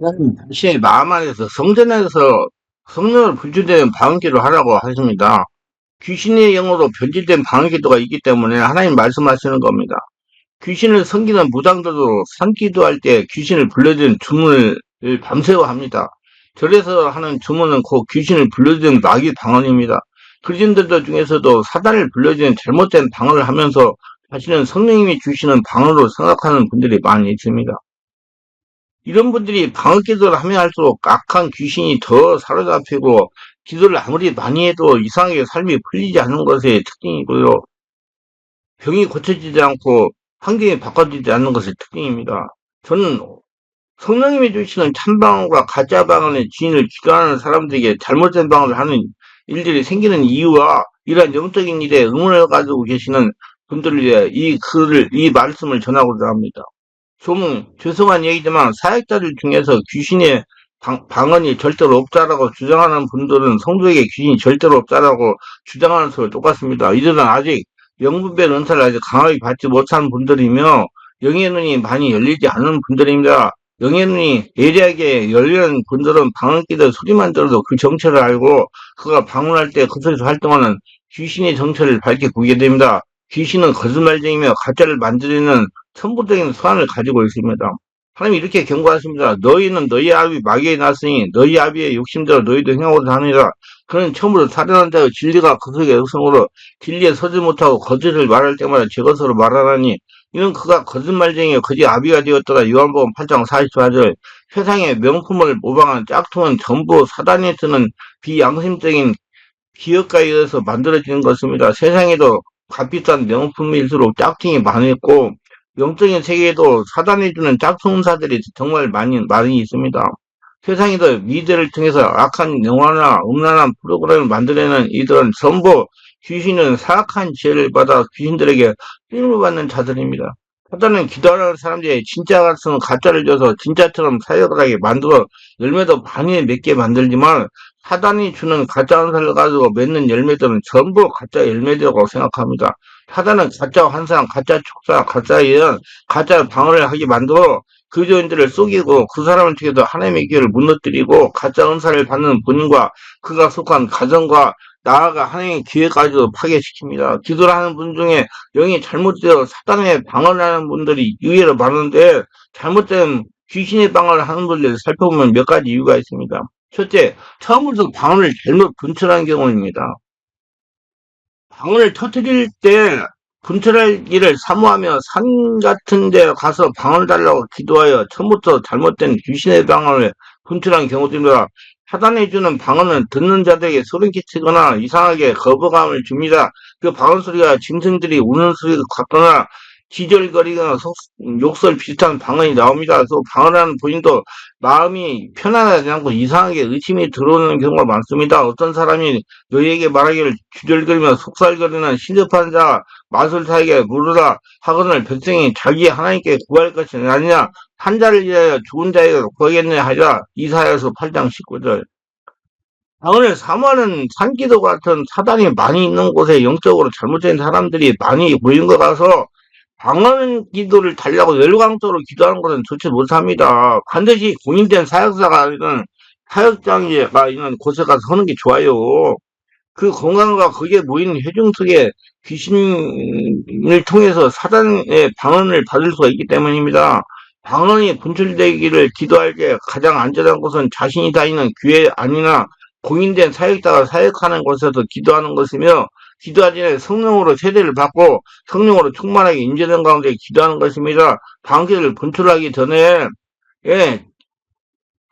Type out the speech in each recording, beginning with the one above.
다시 마음 안에서 성전에서 성령을 불주되는 방언기도 하라고 하십니다. 귀신의 영으로 변질된 방언기도가 있기 때문에 하나님 말씀하시는 겁니다. 귀신을 섬기는 무당들도 산기도할 때 귀신을 불러들이는 주문을 밤새워 합니다. 절에서 하는 주문은 곧 귀신을 불러들이는 마귀 방언입니다. 그리스도인들 중에서도 사단을 불러들이는 잘못된 방언을 하면서 자신은 성령님이 주시는 방언으로 생각하는 분들이 많이 있습니다. 이런 분들이 방언 기도를 하면 할수록 악한 귀신이 더 사로잡히고 기도를 아무리 많이 해도 이상하게 삶이 풀리지 않는 것의 특징이고요. 병이 고쳐지지 않고 환경이 바꿔지지 않는 것의 특징입니다. 저는 성령님이 주시는 참방언과 가짜 방언의 지인을 기도하는 사람들에게 잘못된 방언을 하는 일들이 생기는 이유와 이러한 영적인 일에 의문을 가지고 계시는 분들을 위해 이 말씀을 전하고자 합니다. 좀 죄송한 얘기지만 사역자들 중에서 귀신의 방언이 절대로 없다라고 주장하는 분들은 성도에게 귀신이 절대로 없다라고 주장하는 소리 똑같습니다. 이들은 아직 영분별 은사를 아직 강하게 받지 못한 분들이며 영의 눈이 많이 열리지 않은 분들입니다. 영의 눈이 예리하게 열리는 분들은 방언 기도 소리만 들어도 그 정체를 알고 그가 방언할 때 그 속에서 활동하는 귀신의 정체를 밝게 보게 됩니다. 귀신은 거짓말쟁이며 가짜를 만들어내는 천부적인 소환을 가지고 있습니다. 하나님이 이렇게 경고하십니다. 너희는 너희 아비 마귀에 났으니 너희 아비의 욕심대로 너희도 행하고자 하느니라. 그는 처음으로 살인한 자의 진리가 그 속에 역성으로 진리에 서지 못하고 거짓을 말할 때마다 제 것으로 말하라니 이는 그가 거짓말쟁이여 거짓 아비가 되었더라. 요한복음 8장 44절. 세상의 명품을 모방한 짝퉁은 전부 사단이 쓰는 비양심적인 기업가에 의해서 만들어지는 것입니다. 세상에도 값비싼 명품일수록 짝퉁이 많았고 영적인 세계에도 사단이 주는 짝퉁사들이 정말 많이 있습니다. 세상에도 미디어를 통해서 악한 영화나 음란한 프로그램을 만들어내는 이들은 전부 귀신은 사악한 지혜를 받아 귀신들에게 쓰임을 받는 자들입니다. 사단은 기도하는 사람들이 진짜 같은 가짜를 줘서 진짜처럼 사역을 하게 만들어 열매도 많이 맺게 만들지만 사단이 주는 가짜 은사를 가지고 맺는 열매들은 전부 가짜 열매라고 생각합니다. 사단은 가짜 환상, 가짜 축사, 가짜 예언, 가짜 방언을 하게 만들어 그리스도인들을 속이고 그 사람을 통해서 하나님의 기회를 무너뜨리고 가짜 은사를 받는 본인과 그가 속한 가정과 나아가 하나님의 기회까지도 파괴시킵니다. 기도를 하는 분 중에 영이 잘못되어 사단의 방언을 하는 분들이 의외로 많은데 잘못된 귀신의 방언을 하는 분들을 살펴보면 몇 가지 이유가 있습니다. 첫째, 처음부터 방언을 잘못 분출한 경우입니다. 방언을 터뜨릴 때 분출하기를 사모하며 산 같은 데 가서 방언을 달라고 기도하여 처음부터 잘못된 귀신의 방언을 분출한 경우입니다. 사단이 주는 방언은 듣는 자들에게 소름 끼치거나 이상하게 거부감을 줍니다. 그 방언 소리가 짐승들이 우는 소리 같거나 기절거리거나 욕설 비슷한 방언이 나옵니다. 또 방언하는 본인도 마음이 편안하지 않고 이상하게 의심이 들어오는 경우가 많습니다. 어떤 사람이 너희에게 말하기를 주절거리며 속살거리는 시접한 자 마술사에게 물으라 하거늘 백성이 자기 하나님께 구할 것이 아니냐 한 자를 위하여 죽은 자에게 구하겠네 하자 이사야서 8장 19절. 방언을 사모하는 산기도 같은 사단이 많이 있는 곳에 영적으로 잘못된 사람들이 많이 모인 것 같아서 방언 기도를 달라고 열광적으로 기도하는 것은 좋지 못합니다. 반드시 공인된 사역자가 있는 사역장가 있는 곳에 가서 하는 게 좋아요. 그 건강과 거기에 모인 회중 속에 귀신을 통해서 사단의 방언을 받을 수가 있기 때문입니다. 방언이 분출되기를 기도할 때 가장 안전한 곳은 자신이 다니는 교회 아니나 공인된 사역자가 사역하는 곳에서 기도하는 것이며 기도하기 전에 성령으로 세례를 받고 성령으로 충만하게 인재된 가운데 기도하는 것입니다. 방언을 분출하기 전에 예,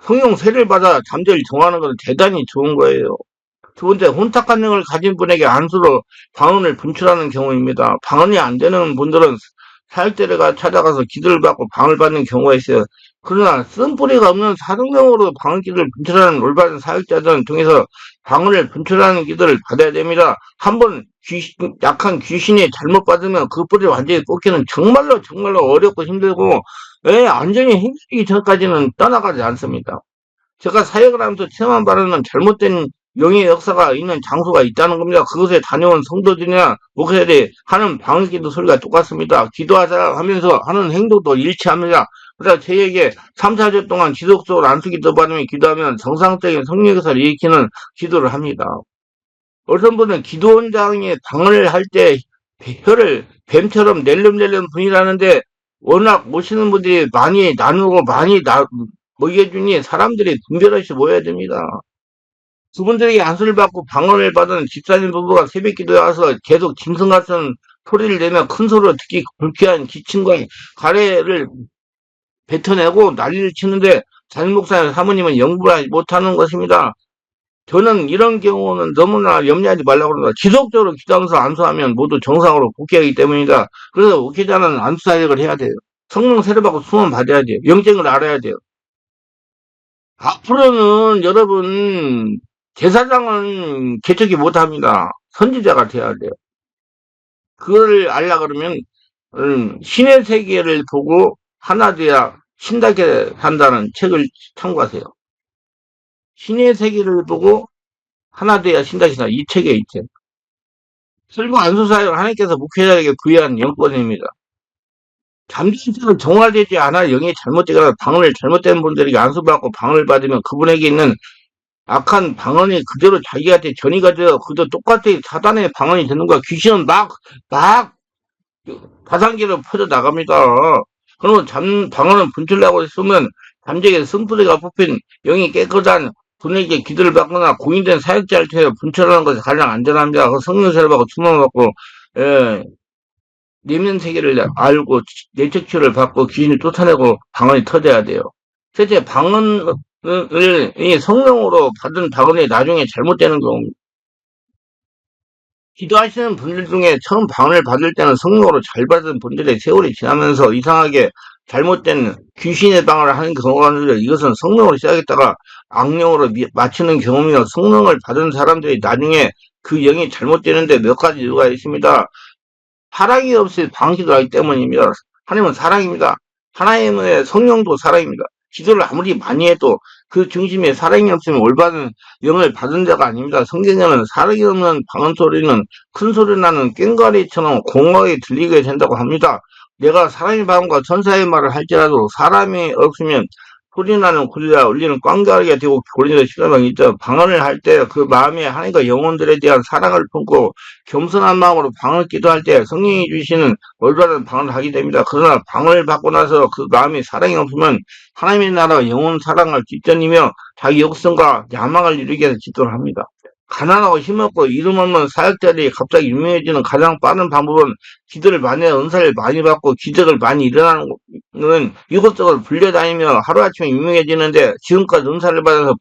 성령 세례를 받아 잠자리 정하는 것은 대단히 좋은 거예요. 두 번째, 혼탁한 영을 가진 분에게 안수로 방언을 분출하는 경우입니다. 방언이 안 되는 분들은 사역자가 찾아가서 기도를 받고 방을 받는 경우가 있어요. 그러나 쓴뿌리가 없는 사동경으로 방언 기도를 분출하는 올바른 사역자들은 통해서 방언을 분출하는 기도를 받아야 됩니다. 한번 약한 귀신이 잘못 받으면 그 뿌리를 완전히 뽑기는 정말로 어렵고 힘들고 완전히 힘들기 전까지는 떠나가지 않습니다. 제가 사역을 하면서 체험한 바로는 잘못된 영의 역사가 있는 장소가 있다는 겁니다. 그곳에 다녀온 성도들이나 목사들이 하는 방언기도 소리가 똑같습니다. 기도하자 하면서 하는 행동도 일치합니다. 그러니까 저에게 3, 4주 동안 지속적으로 안수기 떠받으며 기도하면 정상적인 성령께서를 일으키는 기도를 합니다. 어떤 분은 기도원장에 방을 할 때 혀를 뱀처럼 낼름낼름 분이라는데 워낙 모시는 분들이 많이 나누고 많이 먹여주니 사람들이 분별없이 모여야 됩니다. 그분들에게 안수를 받고 방언을 받은 집사님 부부가 새벽 기도에 와서 계속 짐승 같은 소리를 내며 큰 소리로 듣기 불쾌한 기침과 가래를 뱉어내고 난리를 치는데 담임 목사님 사모님은 영부를 못하는 것입니다. 저는 이런 경우는 너무나 염려하지 말라고 합니다. 지속적으로 기도하면서 안수하면 모두 정상으로 복귀하기 때문이다. 그래서 목회자는 안수 사역을 해야 돼요. 성령 세례받고 수면 받아야 돼요. 영적을 알아야 돼요. 앞으로는 여러분 제사장은 개척이 못합니다. 선지자가 돼야 돼요. 그걸 알라 그러면 신의 세계를 보고 하나 돼야 신나게 산다는 책을 참고하세요. 신의 세계를 보고 하나 돼야 신나게 산다. 이 책에 있죠. 설교 안수사역은 하나님께서 목회자에게 부여한 영권입니다. 잠재의식은 정화되지 않아 영이 잘못되거나 방언을 잘못된 분들에게 안수받고 방언을 받으면 그분에게 있는 악한 방언이 그대로 자기한테 전이가 되어 그도 똑같이 사단의 방언이 되는 거야. 귀신은 막 가상기로 퍼져 나갑니다. 그러면 방언은 분출하고 있으면 잠재의 승부대가 뽑힌 영이 깨끗한 분에게 기도를 받거나 공인된 사역자를 통해 분출하는 것이 가장 안전합니다. 그 성령세를 받고 충만을 받고 예, 내면 세계를 알고 내척치를 받고 귀신을 쫓아내고 방언이 터져야 돼요. 실제 방언을 이 성령으로 받은 방언이 나중에 잘못되는 경우입니다. 기도하시는 분들 중에 처음 방언을 받을 때는 성령으로 잘 받은 분들의 세월이 지나면서 이상하게 잘못된 귀신의 방언을 하는 경우가 있는데 이것은 성령으로 시작했다가 악령으로 맞추는 경험이나 성령을 받은 사람들이 나중에 그 영이 잘못되는데 몇 가지 이유가 있습니다. 사랑이 없이 방기도 하기 때문입니다. 하나님은 사랑입니다. 하나님의 성령도 사랑입니다. 기도를 아무리 많이 해도 그 중심에 사랑이 없으면 올바른 영을 받은 자가 아닙니다. 성경에는 사랑이 없는 방언 소리는 큰 소리 나는 꽹과리처럼 공허하게 들리게 된다고 합니다. 내가 사람의 마음과 천사의 말을 할지라도 사람이 없으면 소리나는 구리와 울리는 꽝가리가 되고 고린도 15장 있죠. 방언을 할 때 그 마음에 하나님과 영혼들에 대한 사랑을 품고 겸손한 마음으로 방언을 기도할 때 성령이 주시는 올바른 방언을 하게 됩니다. 그러나 방언을 받고 나서 그 마음에 사랑이 없으면 하나님의 나라와 영혼 사랑을 뒷전이며 자기 욕심과 야망을 이루기 위해서 기도를 합니다. 가난하고 힘없고 이름 없는 사역자들이 갑자기 유명해지는 가장 빠른 방법은 기도를 많이 해 은사를 많이 받고 기적을 많이 일어나는 이곳저곳 불려다니며 하루아침에 유명해지는데 지금까지 은사를 받아서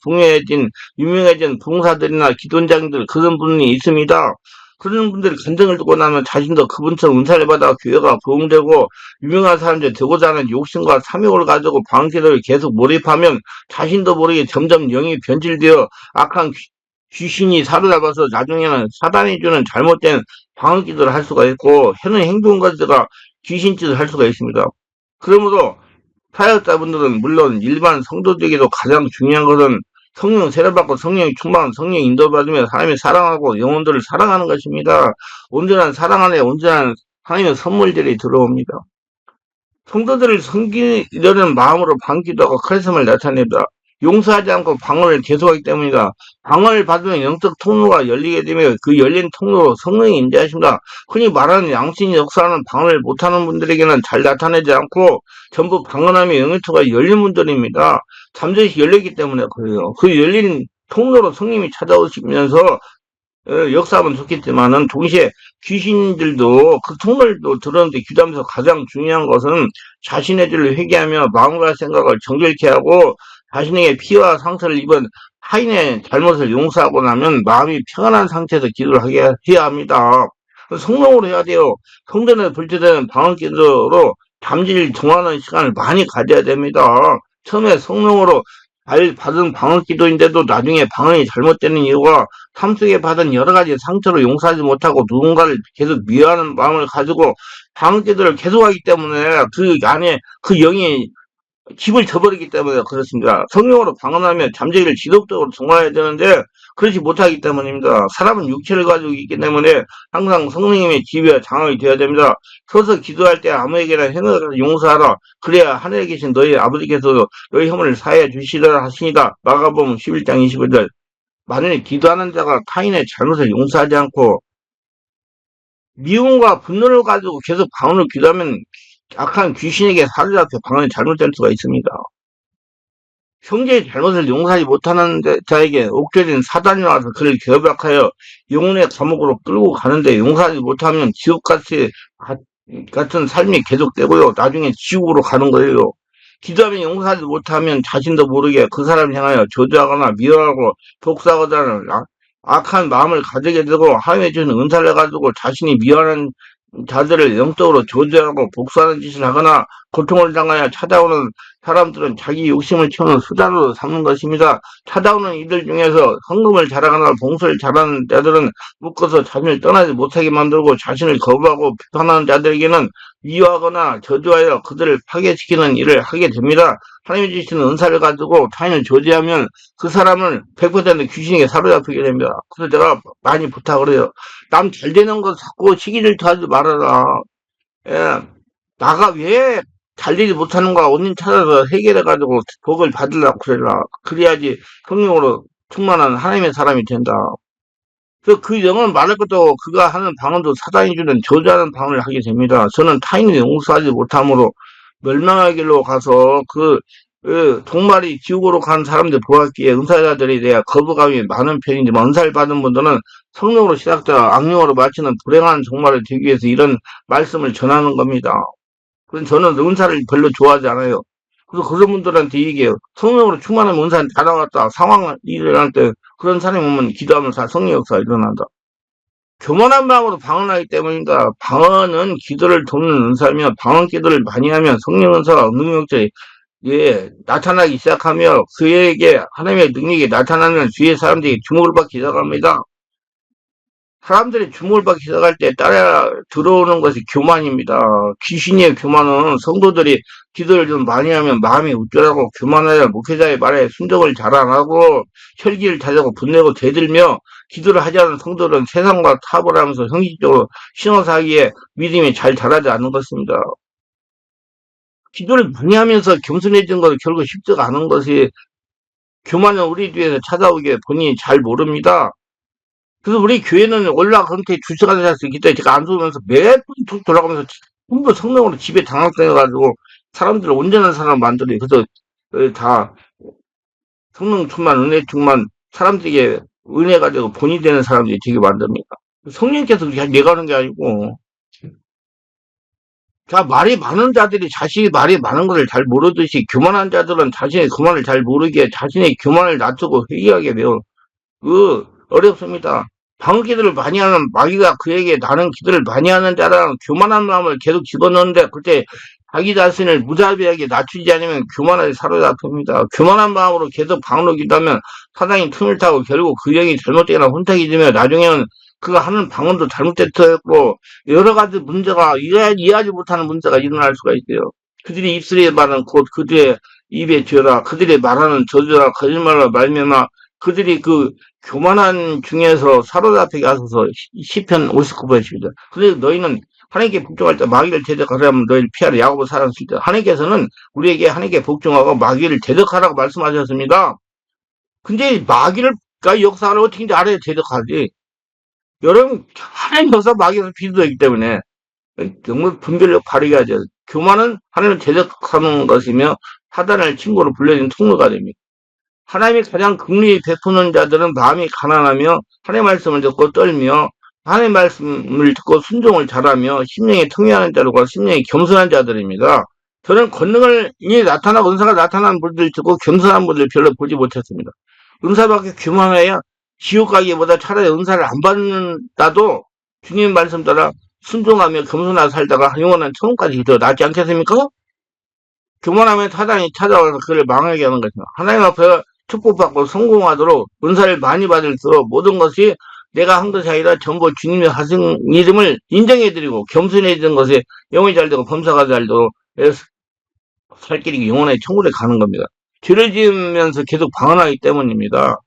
유명해진 부흥사들이나 기도원장들 그런 분이 있습니다. 그런 분들이 간증을 듣고 나면 자신도 그분처럼 은사를 받아 교회가 부흥되고 유명한 사람들 되고자 하는 욕심과 탐욕을 가지고 방기도를 계속 몰입하면 자신도 모르게 점점 영이 변질되어 악한 귀신이 사로잡아서 나중에는 사단이 주는 잘못된 방언기도를 할 수가 있고 하는 행동가들과 귀신짓을 할 수가 있습니다. 그러므로 사역자분들은 물론 일반 성도들에게도 가장 중요한 것은 성령 세례받고 성령의 충만, 성령 인도받으며 하나님을 사랑하고 영혼들을 사랑하는 것입니다. 온전한 사랑 안에 온전한 하나님의 선물들이 들어옵니다. 성도들을 섬기려는 마음으로 방기도하고 카리스마를 나타냅니다. 용서하지 않고 방언을 계속하기 때문이다. 방언을 받으면 영적 통로가 열리게 되며 그 열린 통로로 성령이 임재하십니다. 흔히 말하는 양신이 역사하는 방언을 못하는 분들에게는 잘 나타내지 않고 전부 방언하며 영의 통로가 열린 분들입니다. 잠재시 열렸기 때문에 그래요. 그 열린 통로로 성령이 찾아오시면서 역사하면 좋겠지만은 동시에 귀신들도 그 통로도 들었는데 기도하면서 가장 중요한 것은 자신의 죄를 회개하며 마음과 생각을 정결케 하고 자신에게 피와 상처를 입은 타인의 잘못을 용서하고 나면 마음이 평안한 상태에서 기도를 하게 해야 합니다. 성령으로 해야 돼요. 성전에 불제되는 방언 기도로 잠질 정하는 시간을 많이 가져야 됩니다. 처음에 성령으로 받은 방언 기도인데도 나중에 방언이 잘못되는 이유가 삶 속에 받은 여러 가지 상처로 용서하지 못하고 누군가를 계속 미워하는 마음을 가지고 방언 기도를 계속하기 때문에 그 안에 그 영이 집을 저버리기 때문에 그렇습니다. 성령으로 방언하면 잠재기를 지속적으로 정화해야 되는데 그렇지 못하기 때문입니다. 사람은 육체를 가지고 있기 때문에 항상 성령님의 지배와 장악이 되어야 됩니다. 서서 기도할 때 아무에게나 행하여 용서하라. 그래야 하늘에 계신 너희 아버지께서도 너희 허물을 사하여 주시리라 하시니다. 마가복음 11장 25절. 만일 기도하는 자가 타인의 잘못을 용서하지 않고 미움과 분노를 가지고 계속 방언을 기도하면 악한 귀신에게 사로잡혀 방언이 잘못될 수가 있습니다. 형제의 잘못을 용서하지 못하는 자에게 옥죄진 사단이 와서 그를 결박하여 영혼의 감옥으로 끌고 가는데 용서하지 못하면 지옥같이 같은 삶이 계속되고요. 나중에 지옥으로 가는 거예요. 기도하면 용서하지 못하면 자신도 모르게 그 사람을 향하여 저주하거나 미워하고 복수하거나 악한 마음을 가지게 되고 하나님의 주는 은사를 가지고 자신이 미워하는 자들을 영적으로 저주하고 복수하는 짓을 하거나 고통을 당하여 찾아오는 사람들은 자기 욕심을 채우는 수단으로 삼는 것입니다. 찾아오는 이들 중에서 헌금을 잘하거나 봉사를 잘하는 자들은 묶어서 자신을 떠나지 못하게 만들고 자신을 거부하고 비판하는 자들에게는 미워하거나 저주하여 그들을 파괴시키는 일을 하게 됩니다. 하나님이 주시는 은사를 가지고 타인을 저주하면 그 사람을 100% 귀신에게 사로잡히게 됩니다. 그래서 제가 많이 부탁을 해요. 남 잘 되는 거 자꾸 시기질투하지 말아라. 예, 나가 왜 잘되지 못하는 거야 원인 찾아서 해결해가지고 복을 받으려고 그래라. 그래야지 성령으로 충만한 하나님의 사람이 된다. 그래서 그 영은 말할 것도 그가 하는 방언도 사단이 주는 저주하는 방언을 하게 됩니다. 저는 타인을 용서하지 못함으로 멸망하길로 가서 동말이 지옥으로 간 사람들 보았기에 은사자들에 대해 거부감이 많은 편이지만 은사를 받은 분들은 성령으로 시작되어 악령으로 마치는 불행한 종말을 되기 위해서 이런 말씀을 전하는 겁니다. 그래서 저는 은사를 별로 좋아하지 않아요. 그래서 그런 분들한테 얘기해요. 성령으로 충만한 은사는 다 나왔다. 상황이 일어날 때 그런 사람이 오면 기도하면 다 성령 역사가 일어난다. 교만한 마음으로 방언하기 때문입니다. 방언은 기도를 돕는 은사며 방언 기도를 많이 하면 성령 은사가 능력적이 나타나기 시작하며 그에게 하나님의 능력이 나타나면 주위의 사람들이 주목을 받기 시작합니다. 사람들이 주목을 받기 시작할 때 따라 들어오는 것이 교만입니다. 귀신의 교만은 성도들이 기도를 좀 많이 하면 마음이 우쭐하고 교만하여 목회자의 말에 순종을 잘 안 하고 혈기를 다하고 분내고 대들며 기도를 하지 않은 성도들은 세상과 타협을 하면서 형식적으로 신앙사기에 믿음이 잘 자라지 않는 것입니다. 기도를 많이 하면서 겸손해진 것은 결국 쉽지가 않은 것이 교만은 우리 뒤에서 찾아오게 본인이 잘 모릅니다. 그래서 우리 교회는 올라건태 주식하는 자수 있기 때문에 제가 안 좋으면서 매번 툭 돌아가면서 전부 성령으로 집에 장악되어가지고 사람들을 온전한 사람 만들어요. 그래서 다 성령 충만, 은혜 충만 사람들에게 은혜 가지고 본이 되는 사람들이 되게 만듭니다. 성령께서 그렇게 내가 하는 게 아니고 자, 말이 많은 자들이 자신이 말이 많은 것을 잘 모르듯이 교만한 자들은 자신의 교만을 잘 모르게 자신의 교만을 낮추고 회개하게 돼요. 어렵습니다. 방언 기도를 많이 하는 마귀가 그에게 나는 기도를 많이 하는 자라는 교만한 마음을 계속 집어넣는데 그때 자기 자신을 무자비하게 낮추지 않으면 교만하게 사로잡힙니다. 교만한 마음으로 계속 방언을 기도하면 사단이 틈을 타고 결국 그 영이 잘못되거나 혼탁이 되며 나중에는 그가 하는 방언도 잘못됐고 여러 가지 문제가 이해하지 못하는 문제가 일어날 수가 있어요. 그들이 입술에 말하는 곧 그들의 입에 죄라 그들이 말하는 저주라 거짓말로 말미암아 그들이 그 교만한 중에서 사로잡히게 하소서. 시편 59편입니다. 그래서 너희는 하나님께 복종할 때 마귀를 대적하려면 너희를 피하라. 야고보 4장 7절. 하나님께서는 우리에게 하나님께 복종하고 마귀를 대적하라고 말씀하셨습니다. 근데 마귀가 역사를 어떻게 알아야 대적하지? 여러분 하나님 역사 마귀에서 비도되기 때문에 정말 분별력 발휘해야 돼요. 교만은 하나님을 대적하는 것이며 사단을 친구로 불러들이는 통로가 됩니다. 하나님이 가장 긍휼히 베푸는 자들은 마음이 가난하며 하나님의 말씀을 듣고 떨며 하나님의 말씀을 듣고 순종을 잘하며 심령이 통회하는 자들과 심령이 겸손한 자들입니다. 저는 권능을 이미 나타나고 은사가 나타난 분들 듣고 겸손한 분들 별로 보지 못했습니다. 은사밖에 교만해야 지옥 가기보다 차라리 은사를 안 받는다도 주님 말씀 따라 순종하며 겸손하게 살다가 영원한 천국까지 더 낫지 않겠습니까? 교만하면 사단이 찾아와서 그를 망하게 하는 것입니다. 하나님 앞에 축복받고 성공하도록 은사를 많이 받을수록 모든 것이 내가 한 것이 아니라 전부 주님이 하신 이름을 인정해드리고 겸손해지는 것에 영이 잘 되고 범사가 잘 되고 살 길이 영원히 천국에 가는 겁니다. 죄를 지으면서 계속 방언하기 때문입니다.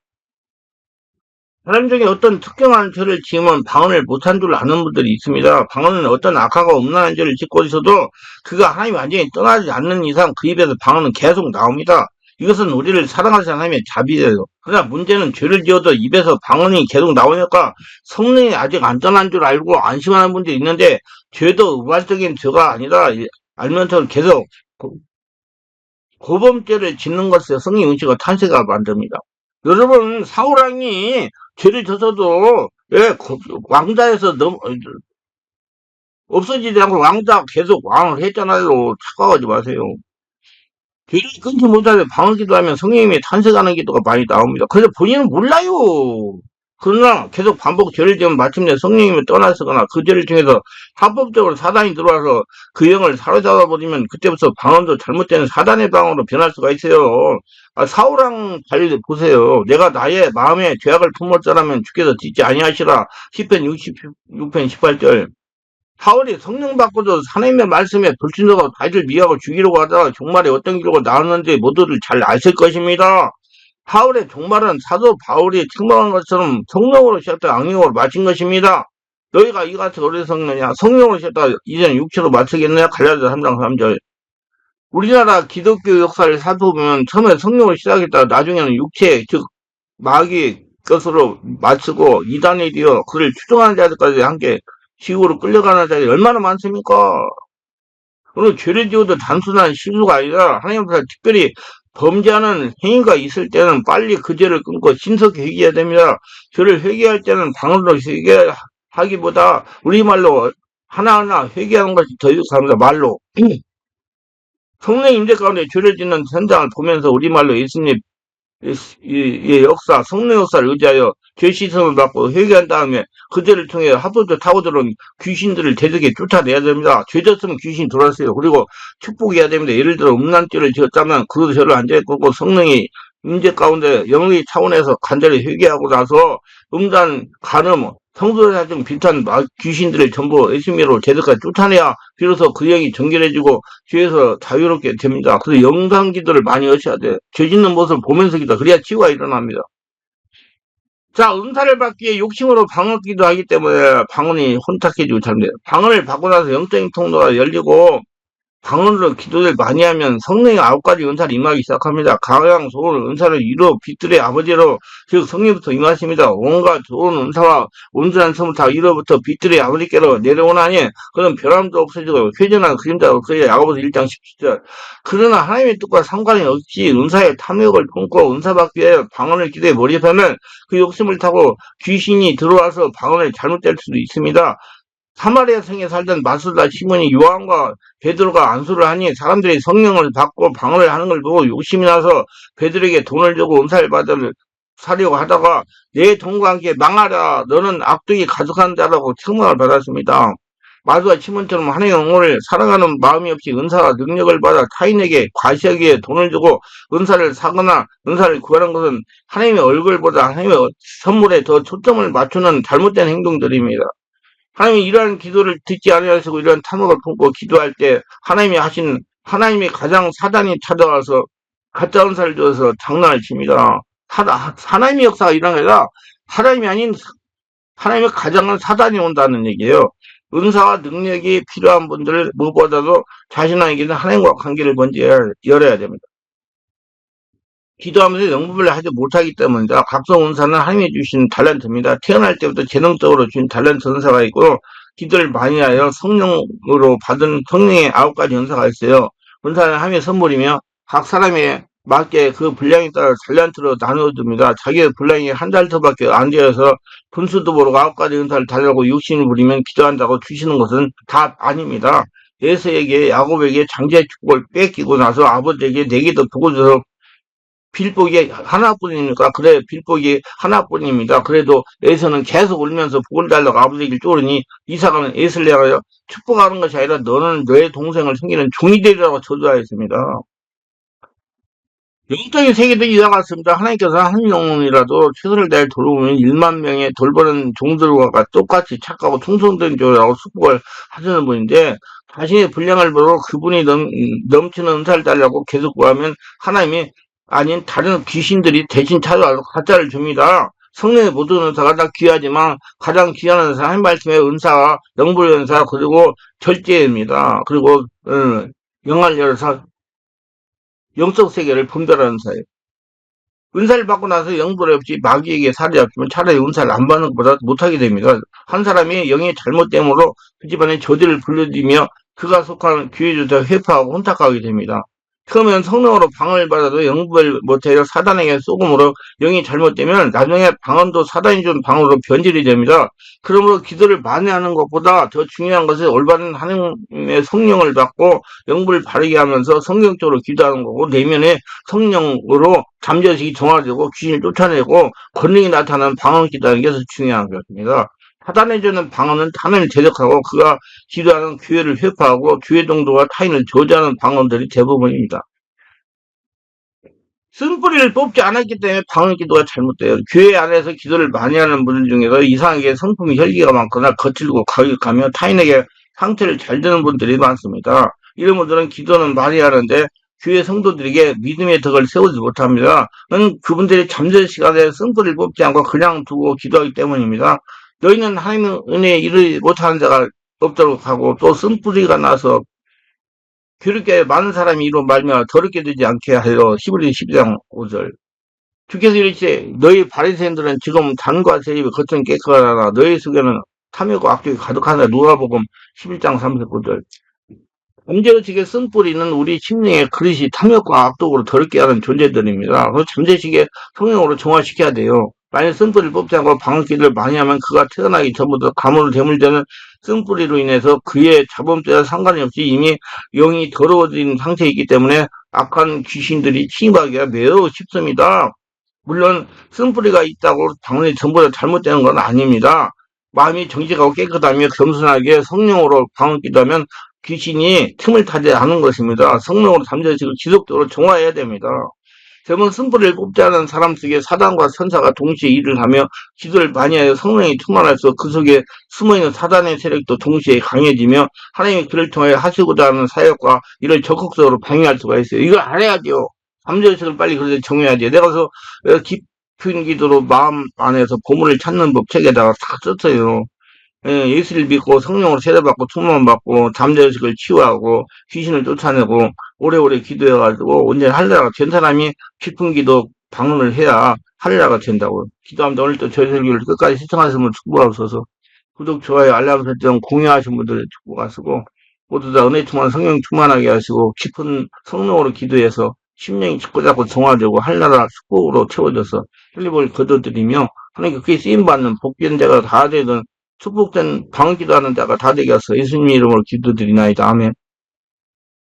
사람 중에 어떤 특정한 죄를 지으면 방언을 못한 줄 아는 분들이 있습니다. 방언은 어떤 악하고 음란한 죄를 짓고 있어도 그가 하나님 완전히 떠나지 않는 이상 그 입에서 방언은 계속 나옵니다. 이것은 우리를 사랑하시는 하나님의 자비예요. 그러나 문제는 죄를 지어도 입에서 방언이 계속 나오니까 성령이 아직 안 떠난 줄 알고 안심하는 분들이 있는데 죄도 우발적인 죄가 아니라 알면서 계속 고범죄를 짓는 것에 성령 응시가 탄생을 만듭니다. 여러분 사울왕이 죄를 져서도 왕자에서 없어지지 않고 왕자 계속 왕을 했잖아요. 착각하지 마세요. 죄를 끊지 못하면 방을 기도하면 성령님이 탄생하는 기도가 많이 나옵니다. 그래서 본인은 몰라요. 그러나 계속 반복 죄를 지으면 마침내 성령님이 떠나서거나 그 죄를 통해서 합법적으로 사단이 들어와서 그 영을 사로잡아 버리면 그때부터 방언도 잘못된 사단의 방언으로 변할 수가 있어요. 사울왕 잘 보세요. 내가 나의 마음에 죄악을 품었더라면 주께서 듣지 아니하시라. 10편 66편 18절. 사울이 성령 받고도 하나님의 말씀에 불순종하고 다윗을 미워하고 죽이려고 하다가 종말에 어떤 길로 나왔는지 모두들 잘 아실 것입니다. 사울의 종말은 사도 바울이 책망한 것처럼 성령으로 시작된 악령으로 마친 것입니다. 너희가 이같이 어리석느냐? 성령으로 시작다 이제는 육체로 마치겠느냐? 갈라디아 3장 3절. 우리나라 기독교 역사를 살펴보면 처음에 성령으로 시작했다가 나중에는 육체, 즉 마귀 것으로 마치고 이단이 되어 그를 추종하는 자들까지 함께 지옥으로 끌려가는 자들이 얼마나 많습니까? 그리고 죄를 지어도 단순한 실수가 아니라 하나님 앞에서 특별히 범죄하는 행위가 있을 때는 빨리 그 죄를 끊고 신속히 회개해야 됩니다. 죄를 회개할 때는 방언으로 회개하기보다 우리말로 하나하나 회개하는 것이 더 유익합니다. 말로. 성령 임재 가운데 죄를 짓는 현장을 보면서 우리말로 예수님 이 역사, 성령 역사를 의지하여 죄 씻음을 받고 회개한 다음에 그 죄를 통해 합법적으로 타고 들어온 귀신들을 대적에 쫓아내야 됩니다. 죄 졌으면 귀신이 들어왔어요. 그리고 축복해야 됩니다. 예를 들어 음란죄를 지었다면 그 죄를 완전히 끊고 성령이 임재 가운데 영의 차원에서 간절히 회개하고 나서 음란, 간음, 성소자 등 비슷한 귀신들을 전부 예수님으로 제도까지 쫓아내야 비로소 그 영이 정결해지고 죄에서 자유롭게 됩니다. 그래서 영상 기도를 많이 하셔야 돼요. 죄 짓는 모습을 보면서 기도. 그래야 치유가 일어납니다. 자, 은사를 받기 위해 욕심으로 방언 기도하기 때문에 방언이 혼탁해지고 잘못돼요. 방언을 받고 나서 영적인 통로가 열리고 방언으로 기도를 많이 하면 성령의 9가지 은사를 임하기 시작합니다. 가장 좋은 은사를 이루 빛들의 아버지로 즉 성령부터 임하십니다. 온갖 좋은 은사와 온전한 선부터 이로부터 빛들의 아버지께로 내려오나니 그런 변함도 없어지고 회전한 그림자로 그의 야고보서 1장 17절. 그러나 하나님의 뜻과 상관이 없이 은사의 탐욕을 품고 은사 받기 위해 방언을 기도에 몰입하면 그 욕심을 타고 귀신이 들어와서 방언을 잘못될 수도 있습니다. 사마리아 성에 살던 마술다 시몬이 요한과 베드로가 안수를 하니 사람들이 성령을 받고 방언을 하는 걸 보고 욕심이 나서 베드로에게 돈을 주고 은사를 받을 사려고 하다가 내 돈과 함께 망하라 너는 악독이 가득한 자라고 책망을 받았습니다. 마술다 시몬처럼 하나님의 영혼을 사랑하는 마음이 없이 은사와 능력을 받아 타인에게 과시하기 위해 돈을 주고 은사를 사거나 은사를 구하는 것은 하나님의 얼굴보다 하나님의 선물에 더 초점을 맞추는 잘못된 행동들입니다. 하나님이 이러한 기도를 듣지 아니하시고 이러한 탐욕을 품고 기도할 때 하나님이 가장 사단이 찾아와서 가짜 은사를 줘서 장난을 칩니다. 하나님의 역사가 일어난 게 아니라 하나님이 아닌 하나님의 가장은 사단이 온다는 얘기예요. 은사와 능력이 필요한 분들을 무엇보다도 자신에게는 하나님과 관계를 먼저 열어야 됩니다. 기도하면서 영분별을 하지 못하기 때문이다. 각성 은사는 하나님이 주신 달란트입니다. 태어날 때부터 재능적으로 주신 달란트 은사가 있고 기도를 많이 하여 성령으로 받은 성령의 9가지 은사가 있어요. 은사는 하나님의 선물이며 각 사람에 맞게 그 분량에 따라 달란트로 나누어줍니다. 자기의 분량이 한 달터밖에 안 되어서 분수도 모르고 9가지 은사를 달라고 육신을 부리면 기도한다고 주시는 것은 다 아닙니다. 에서에게 야곱에게 장자의 축복을 뺏기고 나서 아버지에게 내게 더 복을 줘서 빌복이 하나뿐입니까? 그래, 빌복이 하나뿐입니다. 그래도 에서는 계속 울면서 복을 달라고 아버지에게 쪼르니 이삭은 에서를 향하여 축복하는 것이 아니라 너는 너의 동생을 섬기는 종이 되리라고 저주하였습니다. 영적인 세계도 이와 같습니다. 하나님께서 한 영혼이라도 최선을 다해 돌보면 1만 명의 돌보는 종들과 똑같이 착하고 충성된 자라고 축복을 하시는 분인데 자신의 분량을 보고 그분이 넘치는 은사를 달라고 계속 구하면 하나님이 아닌 다른 귀신들이 대신 찾아와서 가짜를 줍니다. 성령의 모든 은사가 다 귀하지만 가장 귀한 은사 한 말씀의 은사와 영불의 은사 그리고 절제입니다. 그리고 영할 열사 영적 세계를 분별하는 사이. 은사를 받고 나서 영불 없이 마귀에게 사로잡히면 차라리 은사를 안 받는 것보다 못하게 됩니다. 한 사람이 영의 잘못됨으로 그 집안의 저주를 불러들이며 그가 속한 교회조차 회파하고 혼탁하게 됩니다. 처음엔 성령으로 방언을 받아도 영불 못해요. 사단에게 쏘금으로 영이 잘못되면 나중에 방언도 사단이 준 방언으로 변질이 됩니다. 그러므로 기도를 많이 하는 것보다 더 중요한 것은 올바른 하나님의 성령을 받고 영불을 바르게 하면서 성경적으로 기도하는 거고 내면에 성령으로 잠재의식이 정화되고 귀신을 쫓아내고 권능이 나타나는 방언 기도하는 게 더 중요한 것입니다. 사단에 주는 방언은 하나님을 대적하고 그가 기도하는 교회를 회파하고 교회 동도와 타인을 저주하는 방언들이 대부분입니다. 쓴뿌리를 뽑지 않았기 때문에 방언 기도가 잘못돼요. 교회 안에서 기도를 많이 하는 분들 중에서 이상하게 성품이 혈기가 많거나 거칠고 가격하며 타인에게 상처를 잘 주는 분들이 많습니다. 이런 분들은 기도는 많이 하는데 교회 성도들에게 믿음의 덕을 세우지 못합니다. 그분들이 잠잘 시간에 쓴뿌리를 뽑지 않고 그냥 두고 기도하기 때문입니다. 너희는 하나님의 은혜에 이르지 못하는 자가 없도록 하고 또 쓴뿌리가 나서 그렇게 많은 사람이 이로 말미암아 더럽게 되지 않게 하여 히브리 12장 5절. 주께서 이르시되 너희 바리새인들은 지금 단과 세입이 겉은 깨끗하나 너희 속에는 탐욕과 악독이 가득하다. 누가복음 11장 39절. 잠재의식의 쓴뿌리는 우리 심령의 그릇이 탐욕과 악독으로 더럽게 하는 존재들입니다. 그래서 잠재의식의 성령으로 정화시켜야 돼요. 만약 쓴뿌리를 뽑지 않고 방언기를 많이 하면 그가 태어나기 전부터 가문으로 대물되는 쓴뿌리로 인해서 그의 자범죄와 상관이 없이 이미 영이 더러워진 상태에 있기 때문에 악한 귀신들이 침입하기가 매우 쉽습니다. 물론 쓴뿌리가 있다고 방언이 전부 다 잘못되는 건 아닙니다. 마음이 정직하고 깨끗하며 겸손하게 성령으로 방언기도 하면 귀신이 틈을 타지 않은 것입니다. 성령으로 잠재의식을 지속적으로 정화해야 됩니다. 대부분 승부를 뽑지 않은 사람 속에 사단과 천사가 동시에 일을 하며 기도를 많이 하여 성령이 충만할수록 그 속에 숨어있는 사단의 세력도 동시에 강해지며 하나님이 그를 통해 하시고자 하는 사역과 이를 적극적으로 방해할 수가 있어요. 이걸 알아야죠. 잠재의식을 빨리 그래서 정해야지. 내가 그래서 깊은 기도로 마음 안에서 보물을 찾는 법 책에다가 다 썼어요. 예수를 믿고 성령으로 세례받고 충만 받고 잠재의식을 치유하고 귀신을 쫓아내고 오래오래 기도해가지고 온전히 할례가 된 사람이 깊은 기도 방언을 해야 할례가 된다고. 기도합니다. 오늘도 저희 설교를 끝까지 시청하시면 축복하옵소서. 구독, 좋아요, 알람 설정 공유하신 분들 축복하시고 모두 다 은혜 충만 성령 충만하게 하시고 깊은 성령으로 기도해서 심령이 자꾸자꾸 정화되고 할례가 축복으로 채워져서 헬리볼 거둬들이며 하나님께 그게 쓰임받는 복된 자가 다 되던 축복된 방언 기도하는 자가 다 되게 하소서. 예수님 이름으로 기도드리나이다. 아멘.